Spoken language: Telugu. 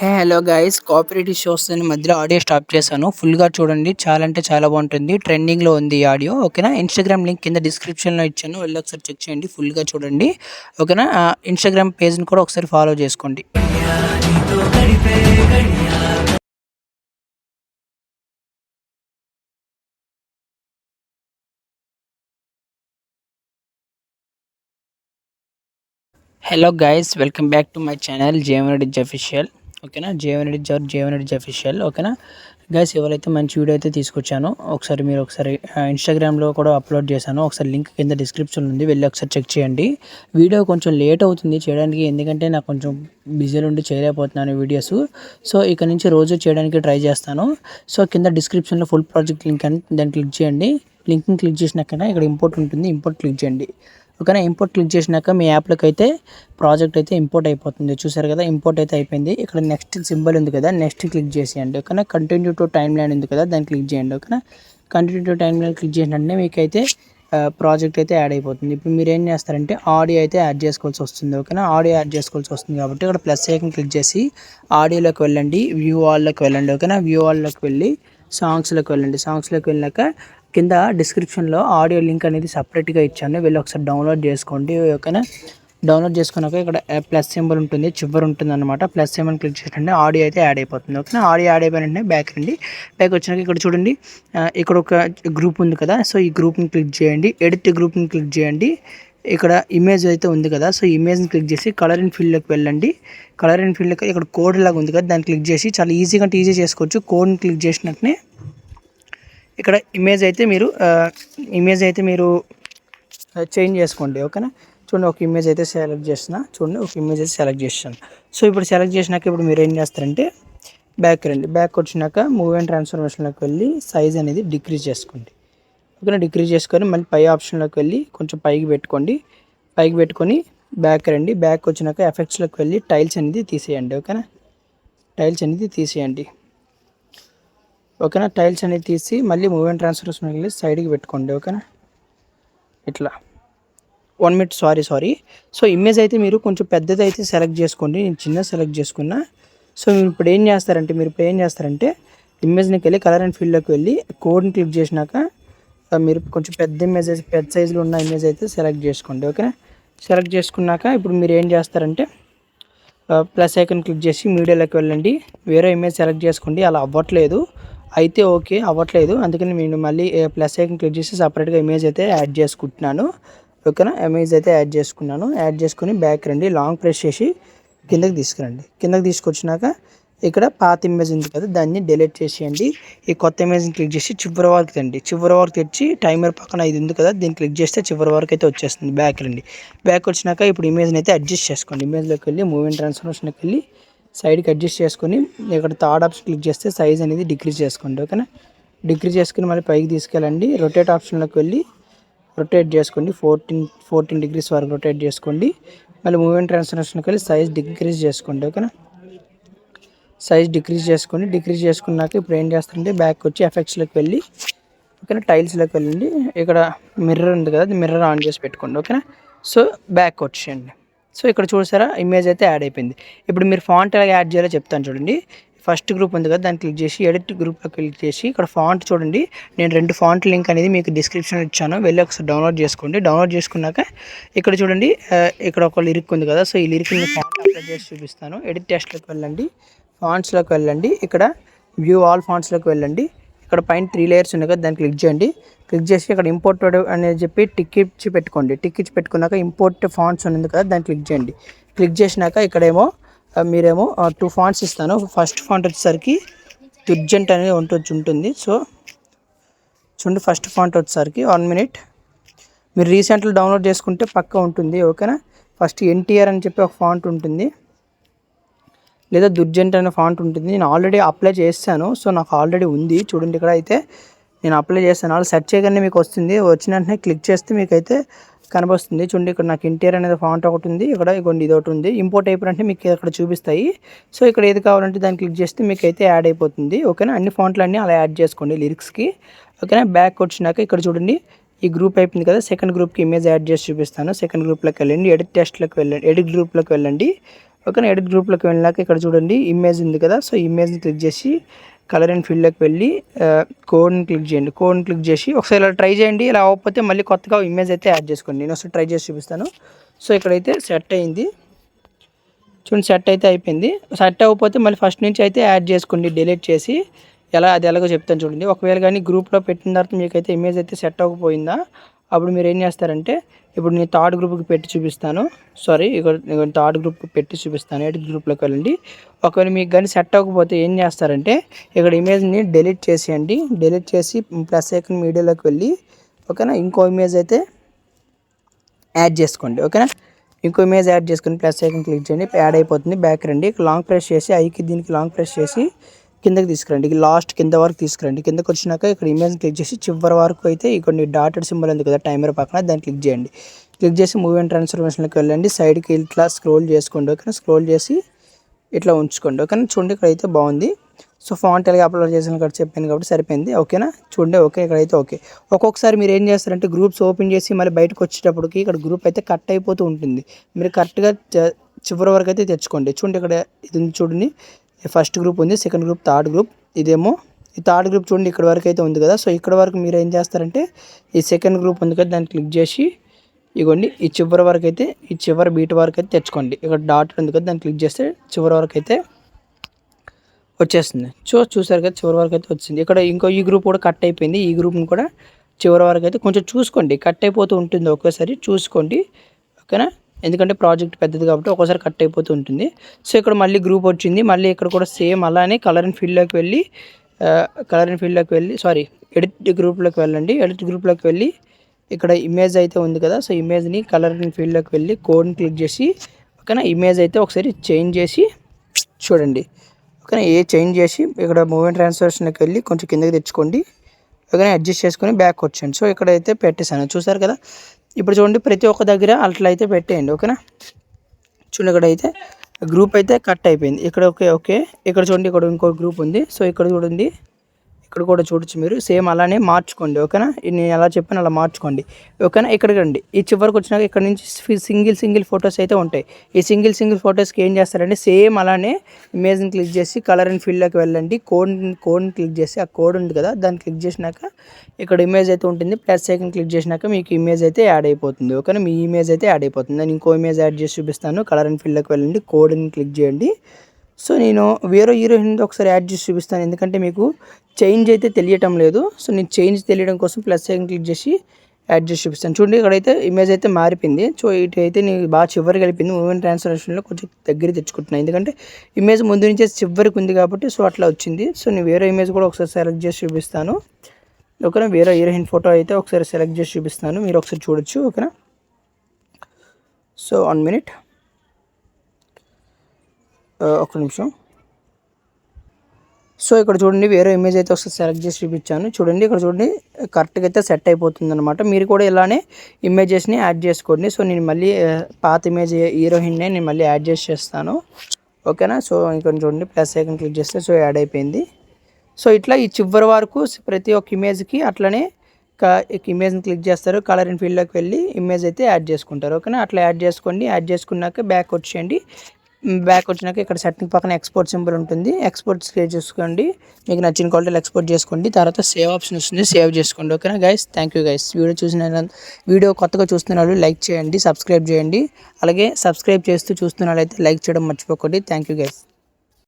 హలో గైస్, కాపీరైట్ ఇష్యూస్ మధ్యలో ఆడియో స్టాప్ చేశాను. ఫుల్గా చూడండి, చాలా అంటే చాలా బాగుంటుంది. ట్రెండింగ్లో ఉంది ఈ ఆడియో. ఓకేనా, ఇన్స్టాగ్రామ్ లింక్ కింద డిస్క్రిప్షన్లో ఇచ్చాను, వెళ్ళి ఒకసారి చెక్ చేయండి. ఫుల్గా చూడండి. ఓకేనా, ఇన్స్టాగ్రామ్ పేజ్ని కూడా ఒకసారి ఫాలో చేసుకోండి. Hello guys, welcome back to my channel Jevan official. ఓకేనా, జేవన్ అఫీషియల్. ఓకేనా గైస్, ఎవరైతే మంచి వీడియో అయితే తీసుకొచ్చానో ఒకసారి మీరు ఇన్స్టాగ్రామ్లో కూడా అప్లోడ్ చేశాను. ఒకసారి లింక్ కింద డిస్క్రిప్షన్ ఉంది, వెళ్ళి ఒకసారి చెక్ చేయండి. వీడియో కొంచెం లేట్ అవుతుంది చేయడానికి, ఎందుకంటే నాకు కొంచెం బిజీలో ఉండి చేయలేకపోతున్నాను వీడియోస్. సో ఇక నుంచి రోజు చేయడానికి ట్రై చేస్తాను. సో కింద డిస్క్రిప్షన్లో ఫుల్ ప్రాజెక్ట్ లింక్ అని దాన్ని క్లిక్ చేయండి. లింక్ని క్లిక్ చేసినాక ఇక్కడ ఇంపోర్ట్ ఉంటుంది, ఇంపోర్ట్ క్లిక్ చేయండి. ఓకేనా, ఇంపోర్ట్ క్లిక్ చేసినాక మీ యాప్లోకి అయితే ప్రాజెక్ట్ అయితే ఇంపోర్ట్ అయిపోతుంది. చూసారు కదా, ఇంపోర్ట్ అయితే అయిపోయింది. ఇక్కడ నెక్స్ట్ సింబల్ ఉంది కదా, నెక్స్ట్ క్లిక్ చేసేయండి. ఓకేనా, కంటిన్యూ టు టైమ్ లైన్ ఉంది కదా, దాన్ని క్లిక్ చేయండి. ఓకేనా, continue to time line click చేసినట్టే మీకైతే ప్రాజెక్ట్ అయితే యాడ్ అయిపోతుంది. ఇప్పుడు మీరు ఏం చేస్తారంటే ఆడియో అయితే యాడ్ చేసుకోవాల్సి వస్తుంది. ఓకేనా, ఆడియో యాడ్ చేసుకోవాల్సి వస్తుంది కాబట్టి ఇక్కడ ప్లస్ ఐకాన్ క్లిక్ చేసి ఆడియోలోకి వెళ్ళండి, వ్యూ ఆల్లోకి వెళ్ళండి. ఓకేనా, వ్యూ ఆల్లోకి వెళ్ళి సాంగ్స్లోకి వెళ్ళండి. సాంగ్స్లోకి వెళ్ళాక కింద డిస్క్రిప్షన్లో ఆడియో లింక్ అనేది సపరేట్గా ఇచ్చాను, వెళ్ళి ఒకసారి డౌన్లోడ్ చేసుకోండి. ఓకేనా, డౌన్లోడ్ చేసుకున్నాక ఇక్కడ ప్లస్ సింబల్ ఉంటుంది, చివరి ఉంటుంది అనమాట. ప్లస్ సింబల్ క్లిక్ చేసినట్టే ఆడియో అయితే యాడ్ అయిపోతుంది. ఓకేనా, ఆడియో యాడ్ అయిపోయినట్టే బ్యాక్ రండి. బ్యాక్ వచ్చినాక ఇక్కడ చూడండి, ఇక్కడ ఒక గ్రూప్ ఉంది కదా, సో ఈ గ్రూప్ని క్లిక్ చేయండి. ఎడిట్ గ్రూప్ని క్లిక్ చేయండి. ఇక్కడ ఇమేజ్ అయితే ఉంది కదా, సో ఇమేజ్ని క్లిక్ చేసి కలర్ ఇన్ ఫీల్డ్లోకి వెళ్ళండి. కలర్ ఇన్ ఫీల్డ్లోకి ఇక్కడ కోడ్ లాగా ఉంది కదా, దాన్ని క్లిక్ చేసి చాలా ఈజీగా ఈజీ చేసుకోవచ్చు. కోడ్ని క్లిక్ చేసినట్టే ఇక్కడ ఇమేజ్ అయితే మీరు చేంజ్ చేసుకోండి. ఓకేనా, చూడండి ఒక ఇమేజ్ అయితే సెలెక్ట్ చేస్తున్నా. చూడండి ఒక ఇమేజ్ అయితే సెలెక్ట్ చేస్తాను. సో ఇప్పుడు సెలెక్ట్ చేసినాక ఇప్పుడు మీరు ఏం చేస్తారంటే బ్యాక్ రండి. బ్యాక్ వచ్చినాక మూవ్ అండ్ ట్రాన్స్ఫర్మేషన్లోకి వెళ్ళి సైజ్ అనేది డిక్రీజ్ చేసుకోండి. ఓకేనా, డిక్రీజ్ చేసుకొని మళ్ళీ పై ఆప్షన్లోకి వెళ్ళి కొంచెం పైకి పెట్టుకొని బ్యాక్ రండి. బ్యాక్ వచ్చినాక ఎఫెక్ట్స్లోకి వెళ్ళి టైల్స్ అనేది తీసేయండి. ఓకేనా, టైల్స్ అనేది తీసేయండి. ఓకేనా, టైల్స్ అనేది తీసి మళ్ళీ మూవ్ అండ్ ట్రాన్స్ఫర్మేషన్ వెళ్ళి సైడ్కి పెట్టుకోండి. ఓకేనా, ఇట్లా 1 మినిట్. సారీ. సో ఇమేజ్ అయితే మీరు కొంచెం పెద్దది అయితే సెలెక్ట్ చేసుకోండి, నేను చిన్న సెలెక్ట్ చేసుకున్నా. సో మీరు ఇప్పుడు ఏం చేస్తారంటే ఇమేజ్కి వెళ్ళి కలర్ అండ్ ఫీల్డ్లోకి వెళ్ళి కోడ్ని క్లిక్ చేసినాక మీరు కొంచెం పెద్ద సైజులో ఉన్న ఇమేజ్ అయితే సెలెక్ట్ చేసుకోండి. ఓకేనా, సెలెక్ట్ చేసుకున్నాక ఇప్పుడు మీరు ఏం చేస్తారంటే ప్లస్ ఐకాన్ క్లిక్ చేసి మీడియాలోకి వెళ్ళండి. వేరే ఇమేజ్ సెలెక్ట్ చేసుకోండి. అలా అవ్వట్లేదు, అందుకని నేను మళ్ళీ ప్లస్ ఐకాన్ క్లిక్ చేసి సపరేట్గా ఇమేజ్ అయితే యాడ్ చేసుకుంటున్నాను. ఓకేనా, ఇమేజ్ అయితే యాడ్ చేసుకుని బ్యాక్ రండి. లాంగ్ ప్రెస్ చేసి కిందకి తీసుకొచ్చినాక ఇక్కడ పాత ఇమేజ్ ఉంది కదా, దాన్ని డిలీట్ చేసేయండి. ఈ కొత్త ఇమేజ్ని క్లిక్ చేసి చివరి వరకు తెచ్చి టైమర్ పక్కన ఇది ఉంది కదా, దీన్ని క్లిక్ చేస్తే చివరి వరకు అయితే వచ్చేస్తుంది. బ్యాక్ రండి. బ్యాక్ వచ్చినాక ఇప్పుడు ఇమేజ్ని అయితే అడ్జస్ట్ చేసుకోండి. ఇమేజ్లోకి వెళ్ళి మూవ్ అండ్ ట్రాన్స్ఫర్మేషన్కి వెళ్ళి సైడ్కి అడ్జస్ట్ చేసుకొని ఇక్కడ థర్డ్ ఆప్షన్ క్లిక్ చేస్తే సైజ్ అనేది డిక్రీజ్ చేసుకోండి. ఓకేనా, డిక్రీజ్ చేసుకుని మళ్ళీ పైకి తీసుకెళ్ళండి. రొటేట్ ఆప్షన్లోకి వెళ్ళి రొటేట్ చేసుకోండి. 14 డిగ్రీస్ వరకు రొటేట్ చేసుకోండి. మళ్ళీ మూవ్ అండ్ ట్రాన్స్ఫర్మేషన్కి వెళ్ళి సైజ్ డిక్రీజ్ చేసుకోండి. ఓకేనా, సైజ్ డిక్రీజ్ చేసుకున్నాక ఇప్పుడు ఏం చేస్తారంటే బ్యాక్ వచ్చి ఎఫెక్ట్స్లోకి వెళ్ళి ఓకేనా, టైల్స్లోకి వెళ్ళండి. ఇక్కడ మిర్రర్ ఉంది కదా, మిర్రర్ ఆన్ చేసి పెట్టుకోండి. ఓకేనా, సో బ్యాక్ వచ్చేయండి. సో ఇక్కడ చూసారా, ఇమేజ్ అయితే యాడ్ అయిపోయింది. ఇప్పుడు మీరు ఫాంట్ ఎలా యాడ్ చేయాలో చెప్తాను చూడండి. ఫస్ట్ గ్రూప్ ఉంది కదా, దాన్ని క్లిక్ చేసి ఎడిట్ గ్రూప్లో క్లిక్ చేసి ఇక్కడ ఫాంట్ చూడండి. నేను 2 ఫాంట్ లింక్ అనేది మీకు డిస్క్రిప్షన్లో ఇచ్చాను, వెళ్ళి ఒకసారి డౌన్లోడ్ చేసుకోండి. డౌన్లోడ్ చేసుకున్నాక ఇక్కడ చూడండి, ఇక్కడ ఒక లిరిక్ ఉంది కదా, సో ఈ లిరిక్ని ఫాంట్ అప్లై చేసి చూపిస్తాను. ఎడిట్ టెక్స్ట్లోకి వెళ్ళండి, ఫాంట్స్లోకి వెళ్ళండి. ఇక్కడ వ్యూ ఆల్ ఫాంట్స్లోకి వెళ్ళండి. ఇక్కడ పైన 3 లేయర్స్ ఉన్నాయి కదా, దాన్ని క్లిక్ చేయండి. క్లిక్ చేసి ఇక్కడ ఇంపోర్టెడ్ అనేది చెప్పి టిక్ ఇచ్చి పెట్టుకున్నాక ఇంపోర్ట్ ఫాంట్స్ ఉంది కదా, దాన్ని క్లిక్ చేయండి. క్లిక్ చేసినాక ఇక్కడేమో మీరేమో 2 ఫాంట్స్ ఇస్తాను. ఫస్ట్ ఫాంట్ వచ్చేసరికి తుర్జెంట్ అనేది ఉంటుంది. సో చూడండి, ఫస్ట్ ఫాంట్ వచ్చేసరికి 1 మినిట్. మీరు రీసెంట్లో డౌన్లోడ్ చేసుకుంటే పక్కా ఉంటుంది. ఓకేనా, ఫస్ట్ ఎన్టీఆర్ అని చెప్పి ఒక ఫాంట్ ఉంటుంది, లేదా దుర్జెంట్ అనే ఫాంట్ ఉంటుంది. నేను ఆల్రెడీ అప్లై చేశాను, సో నాకు ఆల్రెడీ ఉంది. చూడండి, ఇక్కడ అయితే నేను అప్లై చేస్తాను. అలా సెర్చ్ చేయగానే మీకు వస్తుంది. వచ్చిన వెంటనే క్లిక్ చేస్తే మీకైతే కనిపిస్తుంది. చూడండి, ఇక్కడ నాకు ఎన్టీఆర్ అనేది ఫాంట్ ఒకటి ఉంది, ఇక్కడ ఇది ఒకటి ఉంది. ఇంపోర్ట్ అయిపోయినట్టే మీకు ఇక్కడ చూపిస్తాయి. సో ఇక్కడ ఏది కావాలంటే దాన్ని క్లిక్ చేస్తే మీకు అయితే యాడ్ అయిపోతుంది. ఓకేనా, అన్ని ఫాంట్లు అన్నీ అలా యాడ్ చేసుకోండి లిరిక్స్కి. ఓకేనా, బ్యాక్ వచ్చినాక ఇక్కడ చూడండి, ఈ గ్రూప్ అయిపోయింది కదా, సెకండ్ గ్రూప్కి ఇమేజ్ యాడ్ చేసి చూపిస్తాను. సెకండ్ గ్రూప్లోకి వెళ్ళండి, ఎడిట్ గ్రూప్లోకి వెళ్ళండి. ఓకేనా, ఎడిట్ గ్రూప్లోకి వెళ్ళాక ఇక్కడ చూడండి ఇమేజ్ ఉంది కదా, సో ఇమేజ్ని క్లిక్ చేసి కలర్ అండ్ ఫీల్డ్లోకి వెళ్ళి కోడ్ని క్లిక్ చేయండి. కోడ్ని క్లిక్ చేసి ఒకసారి ఇలా ట్రై చేయండి. ఇలా అవ్వకపోతే మళ్ళీ కొత్తగా ఇమేజ్ అయితే యాడ్ చేసుకోండి. నేను ఒకసారి ట్రై చేసి చూపిస్తాను. సో ఇక్కడైతే సెట్ అయింది చూడండి, సెట్ అయితే అయిపోయింది. సెట్ అవ్వకపోతే మళ్ళీ ఫస్ట్ నుంచి అయితే యాడ్ చేసుకోండి, డిలీట్ చేసి. అది ఎలాగో చెప్తాను చూడండి. ఒకవేళ కానీ గ్రూప్లో పెట్టిన తర్వాత మీకైతే ఇమేజ్ అయితే సెట్ అవ్వకపోయిందా, అప్పుడు మీరు ఏం చేస్తారంటే, ఇప్పుడు నేను థర్డ్ గ్రూప్కి పెట్టి చూపిస్తాను. ఇక్కడ థర్డ్ గ్రూప్కి పెట్టి చూపిస్తాను. ఎడిట్ గ్రూప్లోకి వెళ్ళండి. ఒకవేళ మీకు కానీ సెట్ అవ్వకపోతే ఏం చేస్తారంటే, ఇక్కడ ఇమేజ్ని డిలీట్ చేసేయండి. డిలీట్ చేసి ప్లస్ ఐకాన్ మీడియాలోకి వెళ్ళి ఓకేనా, ఇంకో ఇమేజ్ అయితే యాడ్ చేసుకోండి. ఓకేనా, ఇంకో ఇమేజ్ యాడ్ చేసుకుని ప్లస్ ఐకాన్ క్లిక్ చేయండి, యాడ్ అయిపోతుంది. బ్యాక్ రండి, లాంగ్ ప్రెస్ చేసి ఐకి దీనికి లాంగ్ ప్రెస్ చేసి కిందకి తీసుకురండి, లాస్ట్ కింద వరకు తీసుకురండి. కిందకి వచ్చినాక ఇక్కడ ఇమేజ్ క్లిక్ చేసి చివరి వరకు అయితే ఇక్కడ డాటెడ్ సింబల్ ఉంది కదా టైమర్ పక్కన, దాన్ని క్లిక్ చేయండి. క్లిక్ చేసి మూవ్ అండ్ ట్రాన్స్ఫర్మేషన్లోకి వెళ్ళండి. సైడ్కి ఇట్లా స్క్రోల్ చేసుకోండి. ఓకేనా, స్క్రోల్ చేసి ఇట్లా ఉంచుకోండి. ఓకేనా, చూడండి ఇక్కడైతే బాగుంది. సో ఫాంట్ ఎలాగ అప్లోడ్ చేసిన ఇక్కడ చెప్పాను కాబట్టి సరిపోయింది. ఓకేనా, చూడండి. ఓకే, ఇక్కడైతే ఓకే. ఒక్కొక్కసారి మీరు ఏం చేస్తారంటే గ్రూప్స్ ఓపెన్ చేసి మళ్ళీ బయటకు వచ్చేటప్పటికి ఇక్కడ గ్రూప్ అయితే కట్ అయిపోతూ ఉంటుంది. మీరు కరెక్ట్గా చివరి వరకు అయితే తెచ్చుకోండి. చూడండి ఇక్కడ ఇది ఉంది చూడండి, ఫస్ట్ గ్రూప్ ఉంది, సెకండ్ గ్రూప్, థర్డ్ గ్రూప్. ఇదేమో ఈ థర్డ్ గ్రూప్ చూడండి ఇక్కడ వరకు అయితే ఉంది కదా. సో ఇక్కడ వరకు మీరు ఏం చేస్తారంటే ఈ సెకండ్ గ్రూప్ ఉంది కదా, దాన్ని క్లిక్ చేసి ఇగోండి ఈ చివరి వరకు అయితే, ఈ చివరి బీట్ వరకు అయితే తెచ్చుకోండి. ఇక్కడ డాట్ ఉంది కదా, దాన్ని క్లిక్ చేస్తే చివరి వరకు అయితే వచ్చేస్తుంది. చూసారు కదా, చివరి వరకు అయితే వచ్చింది. ఇక్కడ ఈ గ్రూప్ కూడా కట్ అయిపోయింది. ఈ గ్రూప్ని కూడా చివరి వరకు అయితే కొంచెం చూసుకోండి, కట్ అయిపోతూ ఉంటుంది ఒకేసారి చూసుకోండి. ఓకేనా, ఎందుకంటే ప్రాజెక్ట్ పెద్దది కాబట్టి ఒక్కోసారి కట్ అయిపోతూ ఉంటుంది. సో ఇక్కడ మళ్ళీ గ్రూప్ వచ్చింది. మళ్ళీ ఇక్కడ కూడా సేమ్ అలానే కలర్ అండ్ ఫీల్డ్లోకి వెళ్ళి ఎడిట్ గ్రూప్లోకి వెళ్ళండి. ఎడిట్ గ్రూప్లోకి వెళ్ళి ఇక్కడ ఇమేజ్ అయితే ఉంది కదా, సో ఇమేజ్ని కలర్ అండ్ ఫీల్డ్లోకి వెళ్ళి కోడ్ని క్లిక్ చేసి ఓకేనా, ఇమేజ్ అయితే ఒకసారి చేంజ్ చేసి చూడండి. ఓకేనా, చేంజ్ చేసి ఇక్కడ మూవ్ అండ్ ట్రాన్స్ఫర్మేషన్లోకి వెళ్ళి కొంచెం కిందకి తెచ్చుకోండి. ఓకేనా, అడ్జస్ట్ చేసుకొని బ్యాక్ వచ్చేయండి. సో ఇక్కడైతే పెట్టేశాను, చూసారు కదా. ఇప్పుడు చూడండి ప్రతి ఒక్క దగ్గర అట్లా అయితే పెట్టేయండి. ఓకేనా, చూడండి ఇక్కడైతే గ్రూప్ అయితే కట్ అయిపోయింది. ఇక్కడ ఓకే. ఇక్కడ చూడండి, ఇక్కడ ఇంకో గ్రూప్ ఉంది. సో ఇక్కడ చూడండి, ఇక్కడ కూడా చూడొచ్చు మీరు, సేమ్ అలానే మార్చుకోండి. ఓకేనా, నేను ఎలా చెప్పాను అలా మార్చుకోండి. ఓకేనా, ఇక్కడికి రండి. ఈ చివరికి వచ్చినాక ఇక్కడ నుంచి సింగిల్ ఫొటోస్ అయితే ఉంటాయి. ఈ సింగిల్ ఫొటోస్కి ఏం చేస్తారంటే సేమ్ అలానే ఇమేజ్ని క్లిక్ చేసి కలర్ అండ్ ఫీల్డ్లోకి వెళ్ళండి. కోడ్ని క్లిక్ చేసి ఆ కోడ్ ఉంది కదా, దాన్ని క్లిక్ చేసినాక ఇక్కడ ఇమేజ్ అయితే ఉంటుంది. ప్లస్ ఐకాన్ క్లిక్ చేసినాక మీకు ఇమేజ్ అయితే యాడ్ అయిపోతుంది. ఓకేనా, మీ ఇమేజ్ అయితే యాడ్ అయిపోతుంది. నేను ఇంకో ఇమేజ్ యాడ్ చేసి చూపిస్తాను. కలర్ అండ్ ఫీల్డ్లోకి వెళ్ళండి, కోడ్ని క్లిక్ చేయండి. సో నేను వేరే హీరోయిన్ ఒకసారి యాడ్ చేసి చూపిస్తాను, ఎందుకంటే మీకు చేంజ్ అయితే తెలియటం లేదు. సో నేను చేంజ్ తెలియడం కోసం ప్లస్ ఐకాన్ క్లిక్ చేసి యాడ్ చేసి చూపిస్తాను. చూడండి ఇక్కడైతే ఇమేజ్ అయితే మారిపోయింది. సో ఇటు అయితే నేను బాగా చివరి కలిపింది. మూవ్మెంట్ ట్రాన్స్ఫర్మేషన్లో కొంచెం దగ్గర తెచ్చుకుంటున్నాను, ఎందుకంటే ఇమేజ్ ముందు నుంచే చివరికి ఉంది కాబట్టి సో అట్లా వచ్చింది. సో నేను వేరే ఇమేజ్ కూడా ఒకసారి సెలెక్ట్ చేసి చూపిస్తాను. ఓకేనా, వేరే హీరోయిన్ ఫోటో అయితే ఒకసారి సెలెక్ట్ చేసి చూపిస్తాను, మీరు ఒకసారి చూడొచ్చు. ఓకేనా, సో 1 minute, ఒక్క నిమిషం. సో ఇక్కడ చూడండి వేరే ఇమేజ్ అయితే ఒకసారి సెలెక్ట్ చేసి చూపించాను. చూడండి ఇక్కడ చూడండి కరెక్ట్గా అయితే సెట్ అయిపోతుంది అనమాట. మీరు కూడా ఇలానే ఇమేజెస్ని యాడ్ చేసుకోండి. సో నేను మళ్ళీ పాత ఇమేజ్ హీరోయిన్నే నేను మళ్ళీ యాడ్ చేస్తాను. ఓకేనా, సో ఇక్కడ చూడండి ప్లస్ ఐకాన్ క్లిక్ చేస్తే సో యాడ్ అయిపోయింది. సో ఇట్లా ఈ చివరి వరకు ప్రతి ఒక్క ఇమేజ్కి అట్లనే ఇమేజ్ని క్లిక్ చేస్తారు, కలర్ అండ్ ఫీల్డ్లోకి వెళ్ళి ఇమేజ్ అయితే యాడ్ చేసుకుంటారు. ఓకేనా, అట్లా యాడ్ చేసుకోండి. యాడ్ చేసుకున్నాక బ్యాక్ వచ్చేయండి. బ్యాక్ వచ్చినాక ఇక్కడ సెట్టింగ్ పక్కన ఎక్స్పోర్ట్ సింబల్ ఉంటుంది, ఎక్స్పోర్ట్ సేవ్ చేసుకోండి. మీకు నచ్చిన క్వాలిటీలో ఎక్స్పోర్ట్ చేసుకోండి. తర్వాత సేవ్ ఆప్షన్ వస్తుంది, సేవ్ చేసుకోండి. ఓకేనా guys, thank you guys. Video కొత్తగా చూస్తున్నారు లైక్ చేయండి, సబ్స్క్రైబ్ చేయండి. అలాగే సబ్స్క్రైబ్ చేస్తూ చూస్తున్న వాళ్ళైతే లైక్ చేయడం మర్చిపోకండి. Thank you guys.